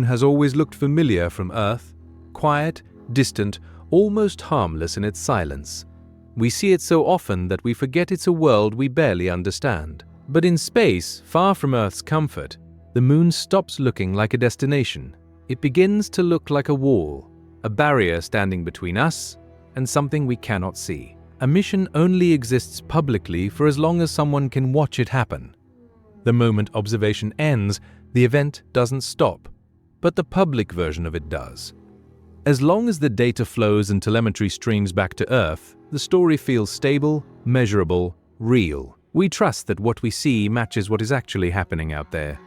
has always looked familiar from Earth, quiet, distant, almost harmless in its silence. We see it so often that we forget it's a world we barely understand. But in space, far from Earth's comfort, the moon stops looking like a destination. It begins to look like a wall, a barrier standing between us and something we cannot see. A mission only exists publicly for as long as someone can watch it happen. The moment observation ends, the event doesn't stop, but the public version of it does. As long as the data flows and telemetry streams back to Earth, the story feels stable, measurable, real. We trust that what we see matches what is actually happening out there.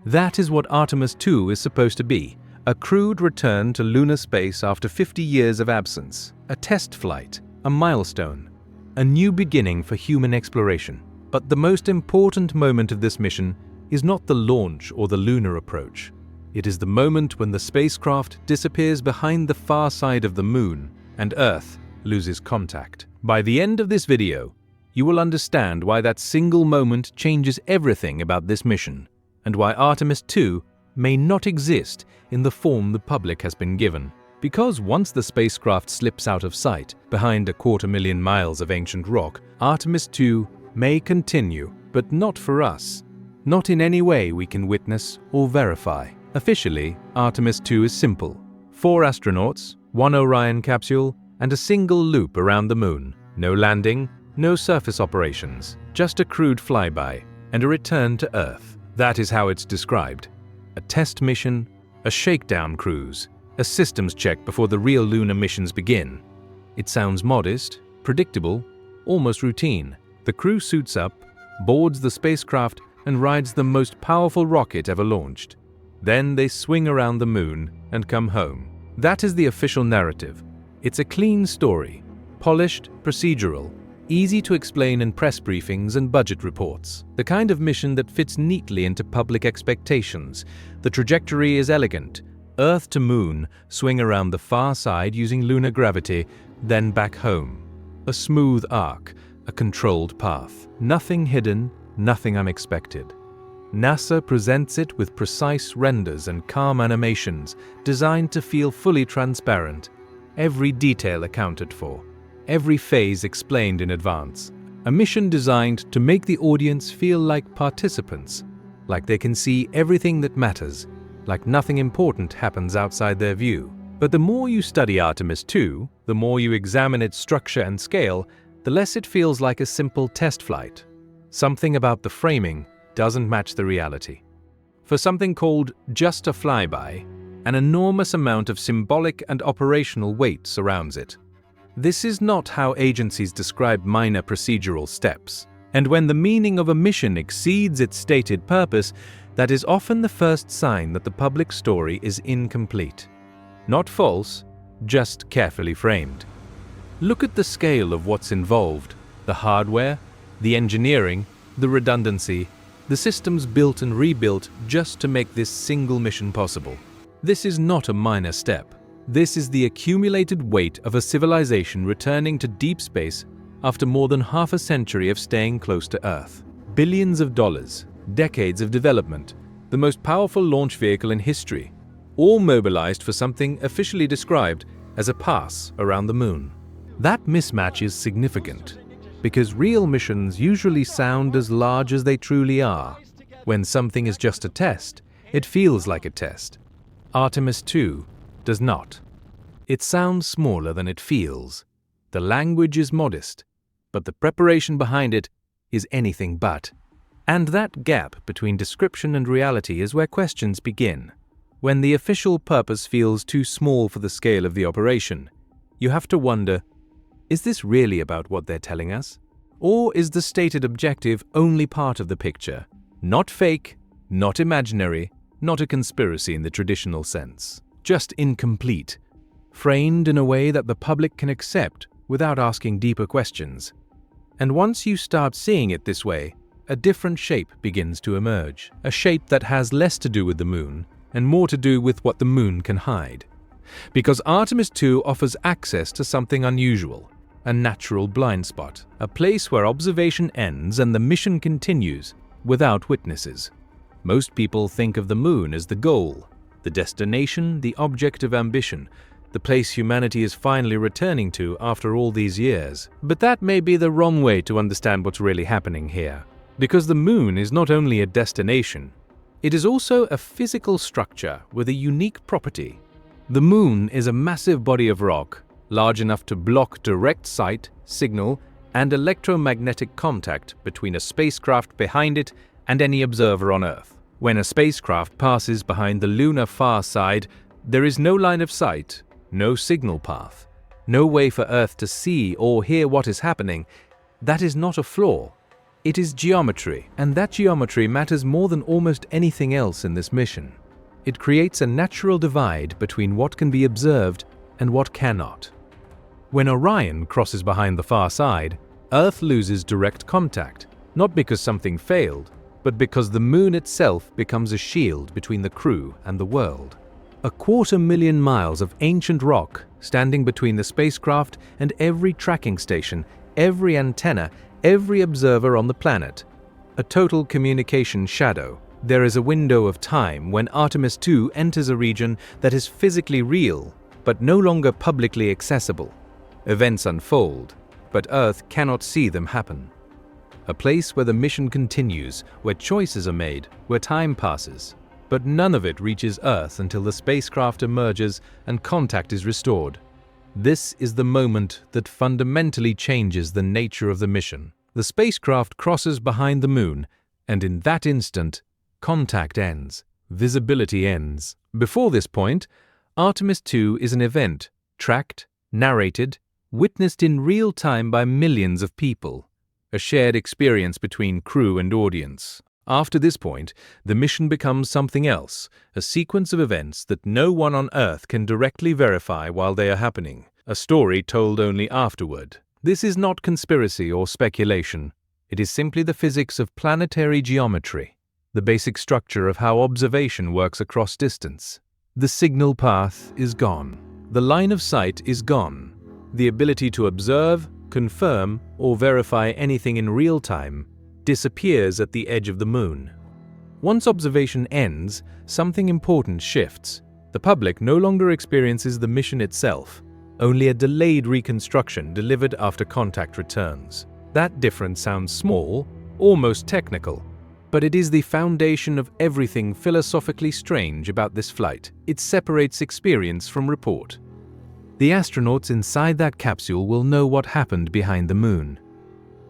That is what Artemis II is supposed to be, a crewed return to lunar space after 50 years of absence, a test flight, a milestone, a new beginning for human exploration. But the most important moment of this mission is not the launch or the lunar approach. It is the moment when the spacecraft disappears behind the far side of the moon and Earth loses contact. By the end of this video, you will understand why that single moment changes everything about this mission, and why Artemis II may not exist in the form the public has been given. Because once the spacecraft slips out of sight behind 250,000 miles of ancient rock, Artemis II may continue, but not for us. Not in any way we can witness or verify. Officially, Artemis II is simple. 4 astronauts, 1 Orion capsule, and a single loop around the moon. No landing, no surface operations, just a crude flyby and a return to Earth. That is how it's described. A test mission, a shakedown cruise, a systems check before the real lunar missions begin. It sounds modest, predictable, almost routine. The crew suits up, boards the spacecraft, and rides the most powerful rocket ever launched. Then they swing around the moon and come home. That is the official narrative. It's a clean story, polished, procedural, easy to explain in press briefings and budget reports. The kind of mission that fits neatly into public expectations. The trajectory is elegant. Earth to moon, swing around the far side using lunar gravity, then back home. A smooth arc, a controlled path. Nothing hidden, nothing unexpected. NASA presents it with precise renders and calm animations designed to feel fully transparent, every detail accounted for, every phase explained in advance. A mission designed to make the audience feel like participants, like they can see everything that matters, like nothing important happens outside their view. But the more you study Artemis II, the more you examine its structure and scale, the less it feels like a simple test flight. Something about the framing doesn't match the reality. For something called just a flyby, an enormous amount of symbolic and operational weight surrounds it. This is not how agencies describe minor procedural steps. And when the meaning of a mission exceeds its stated purpose, that is often the first sign that the public story is incomplete. Not false, just carefully framed. Look at the scale of what's involved: the hardware, the engineering, the redundancy, the systems built and rebuilt just to make this single mission possible. This is not a minor step. This is the accumulated weight of a civilization returning to deep space after more than half a century of staying close to Earth. Billions of dollars, decades of development, the most powerful launch vehicle in history, all mobilized for something officially described as a pass around the moon. That mismatch is significant, because real missions usually sound as large as they truly are. When something is just a test, it feels like a test. Artemis II does not. It sounds smaller than it feels. The language is modest, but the preparation behind it is anything but. And that gap between description and reality is where questions begin. When the official purpose feels too small for the scale of the operation, you have to wonder, is this really about what they're telling us? Or is the stated objective only part of the picture? Not fake, not imaginary, not a conspiracy in the traditional sense. Just incomplete, framed in a way that the public can accept without asking deeper questions. And once you start seeing it this way, a different shape begins to emerge. A shape that has less to do with the moon and more to do with what the moon can hide. Because Artemis II offers access to something unusual, a natural blind spot, a place where observation ends and the mission continues without witnesses. Most people think of the moon as the goal, the destination, the object of ambition, the place humanity is finally returning to after all these years. But that may be the wrong way to understand what's really happening here. Because the moon is not only a destination, it is also a physical structure with a unique property. The moon is a massive body of rock, large enough to block direct sight, signal, and electromagnetic contact between a spacecraft behind it and any observer on Earth. When a spacecraft passes behind the lunar far side, there is no line of sight, no signal path, no way for Earth to see or hear what is happening. That is not a flaw. It is geometry, and that geometry matters more than almost anything else in this mission. It creates a natural divide between what can be observed and what cannot. When Orion crosses behind the far side, Earth loses direct contact, not because something failed, but because the moon itself becomes a shield between the crew and the world. 250,000 miles of ancient rock standing between the spacecraft and every tracking station, every antenna, every observer on the planet. A total communication shadow. There is a window of time when Artemis II enters a region that is physically real, but no longer publicly accessible. Events unfold, but Earth cannot see them happen. A place where the mission continues, where choices are made, where time passes. But none of it reaches Earth until the spacecraft emerges and contact is restored. This is the moment that fundamentally changes the nature of the mission. The spacecraft crosses behind the moon, and in that instant, contact ends, visibility ends. Before this point, Artemis II is an event, tracked, narrated, witnessed in real time by millions of people, a shared experience between crew and audience. After this point, the mission becomes something else, a sequence of events that no one on Earth can directly verify while they are happening, a story told only afterward. This is not conspiracy or speculation. It is simply the physics of planetary geometry, the basic structure of how observation works across distance. The signal path is gone. The line of sight is gone. The ability to observe, confirm, or verify anything in real time disappears at the edge of the moon. Once observation ends, something important shifts. The public no longer experiences the mission itself, only a delayed reconstruction delivered after contact returns. That difference sounds small, almost technical, but it is the foundation of everything philosophically strange about this flight. It separates experience from report. The astronauts inside that capsule will know what happened behind the moon,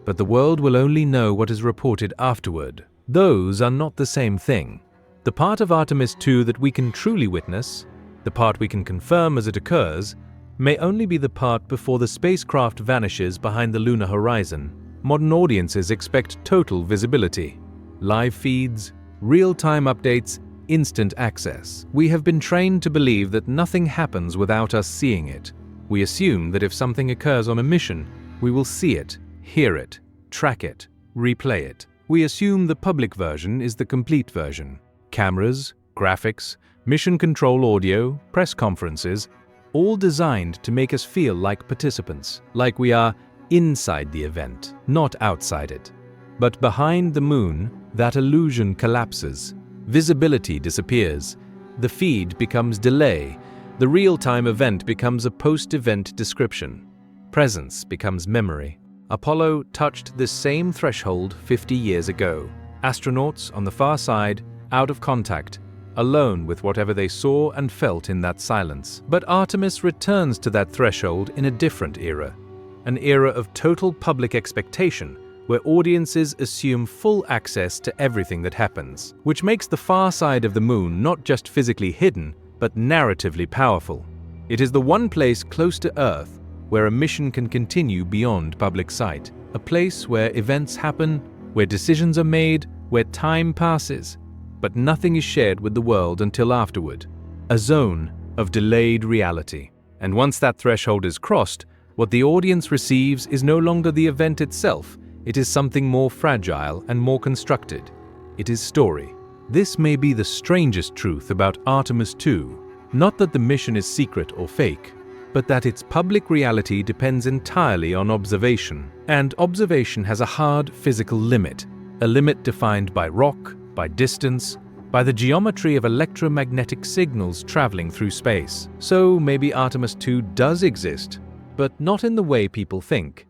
but the world will only know what is reported afterward. Those are not the same thing. The part of Artemis II that we can truly witness, the part we can confirm as it occurs, may only be the part before the spacecraft vanishes behind the lunar horizon. Modern audiences expect total visibility. Live feeds, real-time updates, instant access. We have been trained to believe that nothing happens without us seeing it. We assume that if something occurs on a mission, we will see it, hear it, track it, replay it. We assume the public version is the complete version. Cameras, graphics, mission control audio, press conferences, all designed to make us feel like participants, like we are inside the event, not outside it. But behind the moon, that illusion collapses. Visibility disappears. The feed becomes delay. The real-time event becomes a post-event description. Presence becomes memory. Apollo touched this same threshold 50 years ago. Astronauts on the far side, out of contact, alone with whatever they saw and felt in that silence. But Artemis returns to that threshold in a different era, an era of total public expectation, where audiences assume full access to everything that happens, which makes the far side of the moon not just physically hidden, but narratively powerful. It is the one place close to Earth where a mission can continue beyond public sight, a place where events happen, where decisions are made, where time passes, but nothing is shared with the world until afterward, a zone of delayed reality. And once that threshold is crossed, what the audience receives is no longer the event itself. It is something more fragile and more constructed. It is story. This may be the strangest truth about Artemis II, not that the mission is secret or fake, but that its public reality depends entirely on observation. And observation has a hard physical limit, a limit defined by rock, by distance, by the geometry of electromagnetic signals traveling through space. So maybe Artemis II does exist, but not in the way people think.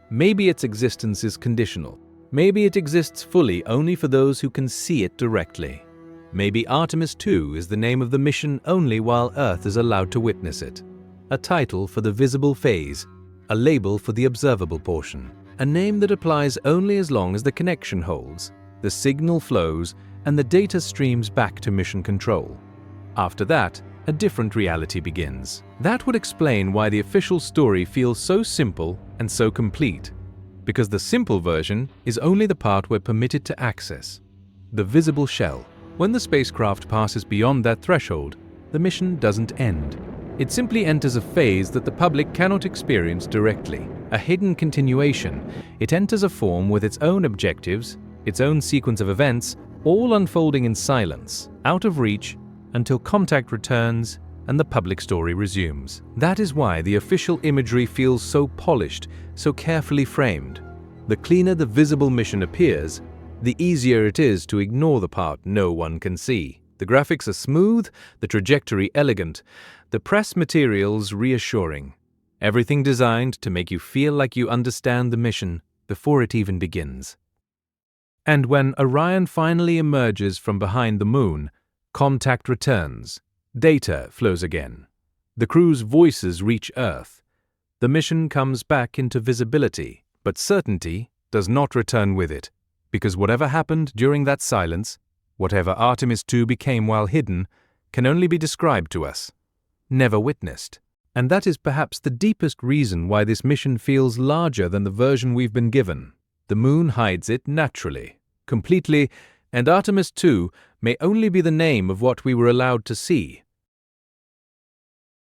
Maybe its existence is conditional. Maybe it exists fully only for those who can see it directly. Maybe Artemis II is the name of the mission only while Earth is allowed to witness it. A title for the visible phase, a label for the observable portion. A name that applies only as long as the connection holds, the signal flows, and the data streams back to mission control. After that, a different reality begins. That would explain why the official story feels so simple and so complete. Because the simple version is only the part we're permitted to access. The visible shell. When the spacecraft passes beyond that threshold, the mission doesn't end. It simply enters a phase that the public cannot experience directly. A hidden continuation. It enters a form with its own objectives, its own sequence of events, all unfolding in silence, out of reach, until contact returns and the public story resumes. That is why the official imagery feels so polished, so carefully framed. The cleaner the visible mission appears, the easier it is to ignore the part no one can see. The graphics are smooth, the trajectory elegant, the press materials reassuring. Everything designed to make you feel like you understand the mission before it even begins. And when Orion finally emerges from behind the moon, contact returns. Data flows again. The crew's voices reach Earth. The mission comes back into visibility, but certainty does not return with it. Because whatever happened during that silence, whatever Artemis II became while hidden, can only be described to us, never witnessed. And that is perhaps the deepest reason why this mission feels larger than the version we've been given. The moon hides it naturally, completely, and Artemis II may only be the name of what we were allowed to see.